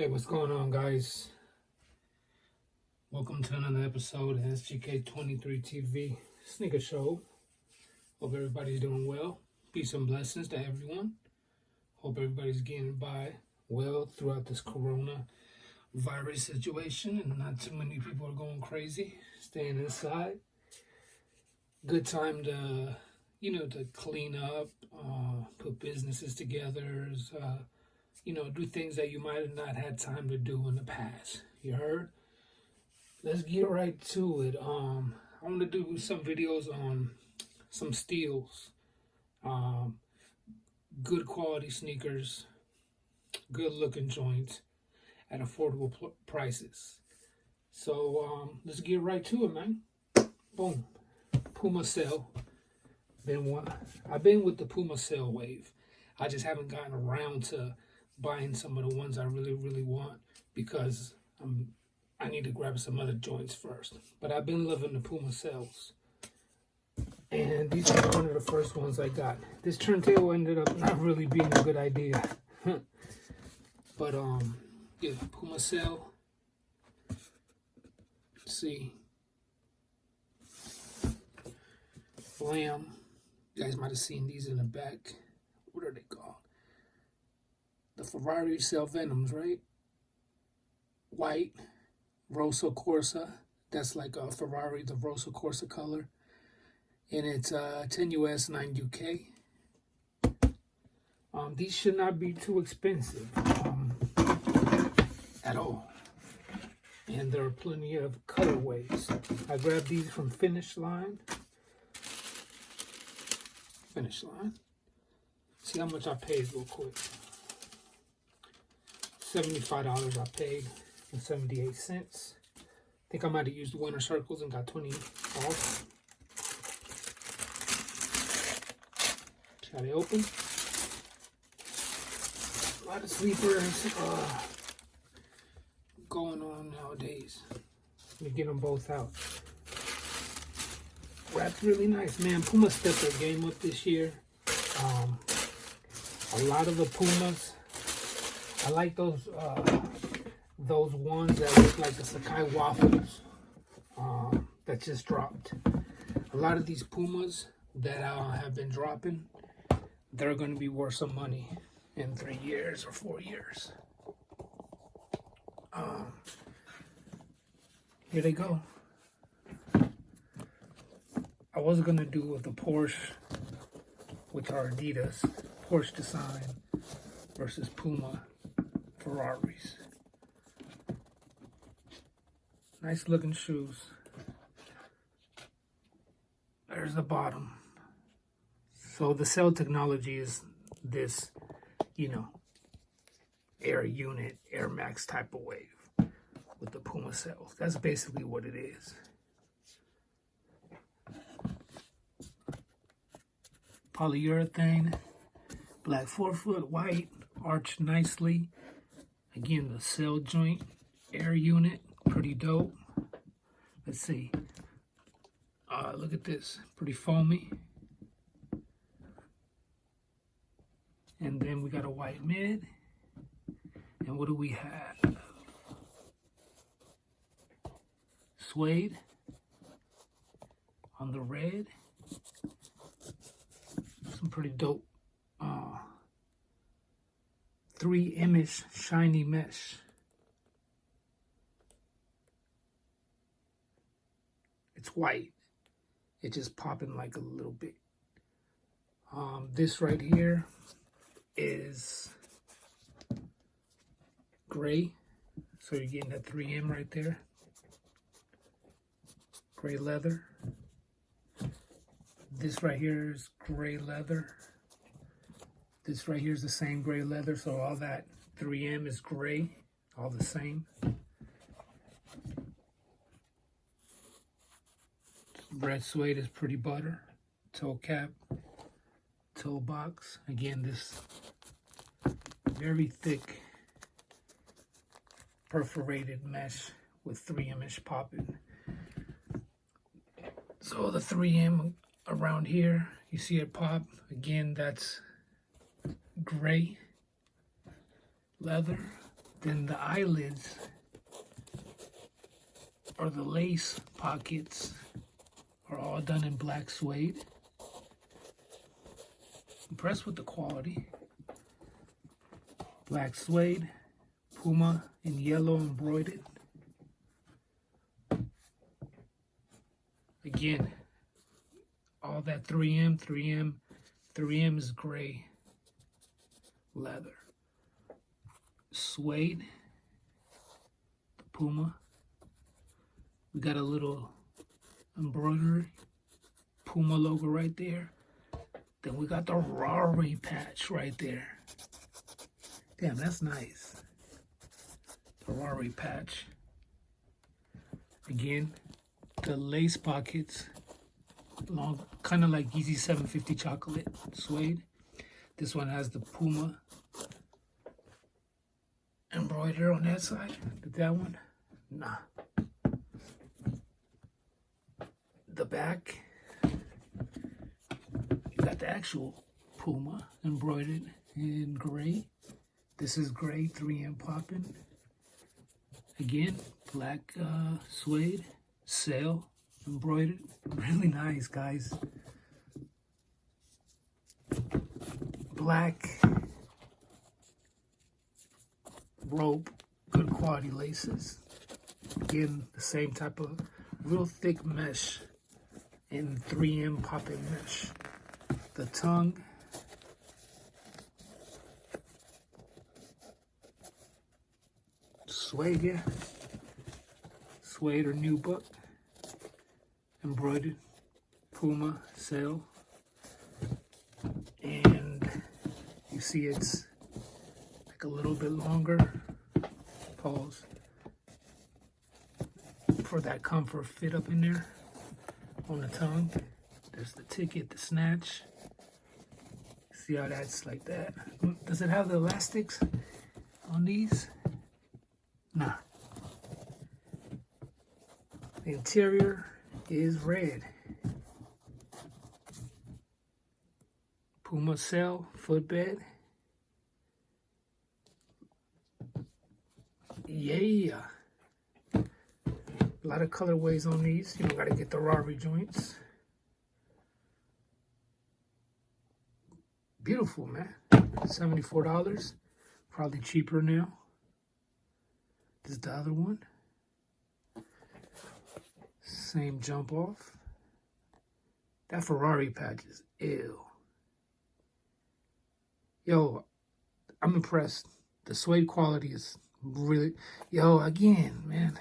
Hey, what's going on, guys? Welcome to another episode of SGK 23 TV Sneaker Show. Hope everybody's doing well. Peace and blessings to everyone. Hope everybody's getting by well throughout this corona virus situation and not too many people are going crazy, staying inside. Good time to, to clean up, put businesses together, do things that you might have not had time to do in the past. You heard? Let's get right to it. I want to do some videos on some steals, good quality sneakers, good looking joints at affordable prices. So let's get right to it, man. Boom. Puma sale. I've been with the Puma sale wave. I just haven't gotten around to buying some of the ones I really want because I need to grab some other joints first. But I've been loving the Puma sales. And these are one of the first ones I got. This turntable ended up not really being a good idea. But yeah, Puma sale. Let's see. Lamb. You guys might have seen these in the back. What are they called? The Ferrari sell Venoms, right? White-Rosso Corsa. That's like a Ferrari, the Rosso Corsa color. And it's 10 US, 9 UK. These should not be too expensive at all. And there are plenty of colorways. I grabbed these from FinishLine. See how much I paid real quick. $75 I paid and 78 cents. I think I might have used the winter circles and got 20 off. See how they open. A lot of sleepers going on nowadays. Let me get them both out. Wrap's really nice, man. Puma stepped their game up this year. A lot of the Pumas, I like those ones that look like the Sakai waffles that just dropped. A lot of these Pumas that have been dropping, they're going to be worth some money in 3 years or 4 years. Here they go. I was going to do with the Porsche, which are Adidas, Porsche design versus Puma Ferraris. Nice looking shoes. There's the bottom. So the cell technology is this, Air Unit, Air Max type of wave with the Puma cells. That's basically what it is. Polyurethane, black forefoot, white, arched nicely. Again, the cell joint, Air Unit, pretty dope. Let's see. Look at this, pretty foamy. And then we got a white mid. And what do we have? Suede on the red. Some pretty dope 3-image shiny mesh. It's white. It's just popping like a little bit. This right here is gray. So you're getting that 3M right there. Gray leather. This right here is gray leather. This right here is the same gray leather. So all that 3M is gray. All the same. Red suede is pretty butter. Toe cap. Toe box. Again, this very thick perforated mesh with 3M-ish popping. So the 3M around here, you see it pop. Again, that's gray leather. Then the eyelids, or the lace pockets, are all done in black suede. Impressed with the quality. Black suede, Puma in yellow embroidered. Again, all that 3M is gray leather. Suede, the Puma. We got a little embroidery, Puma logo right there. Then we got the Ferrari patch right there. Damn, that's nice. Ferrari patch. Again, the lace pockets, long, kind of like Yeezy 750 chocolate suede. This one has the Puma embroidery on that side. Did that one? Nah. The back, you got the actual Puma embroidered in gray. This is gray, 3M popping. Again, black suede, sail embroidered. Really nice, guys. Black rope, good quality laces. Again, the same type of real thick mesh in 3M popping mesh. The tongue, suede, yeah. Suede or nubuck, embroidered, Puma, sail. And you see it's like a little bit longer. Pause. For that comfort fit up in there on the tongue. There's the ticket, the snatch. See how that's like that? Does it have the elastics on these? Nah. The interior is red. Puma cell, footbed. Yeah. A lot of colorways on these. You don't gotta get the Ferrari joints. Beautiful, man. $74. Probably cheaper now. This is the other one. Same jump off. That Ferrari patch is ill. Yo, I'm impressed. The suede quality is really... Yo, again, man.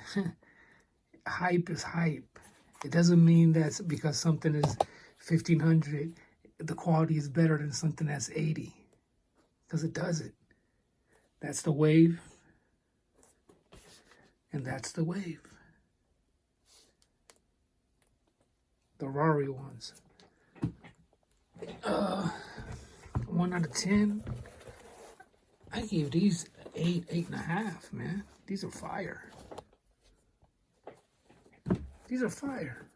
Hype is hype. It doesn't mean that because something is $1,500, the quality is better than something that's $80. Because it doesn't. That's the wave. And that's the wave. The Ferrari ones. 1 out of 10. I give these 8, 8.5, man. These are fire. These are fire.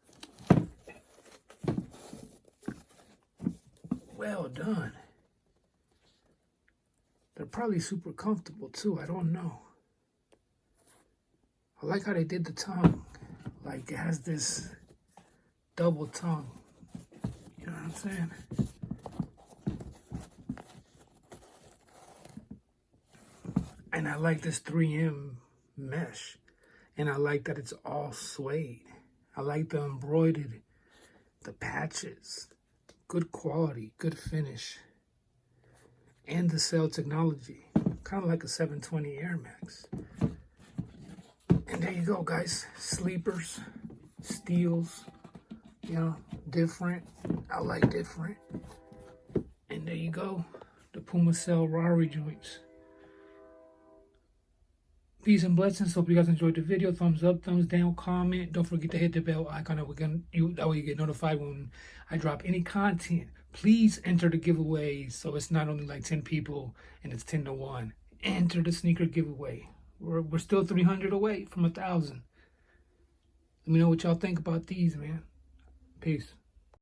Well done. They're probably super comfortable too. I don't know. I like how they did the tongue. Like it has this double tongue. You know what I'm saying? And I like this 3M mesh. And I like that it's all suede. I like the embroidered, the patches. Good quality, good finish. And the cell technology. Kind of like a 720 Air Max. And there you go, guys. Sleepers, steels, you know, different. I like different. And there you go. The Puma Cell Ferrari joints. Peace and blessings. Hope you guys enjoyed the video. Thumbs up, thumbs down, comment. Don't forget to hit the bell icon. That way you get notified when I drop any content. Please enter the giveaways so it's not only like 10 people and it's 10 to 1. Enter the sneaker giveaway. We're still 300 away from 1,000. Let me know what y'all think about these, man. Peace.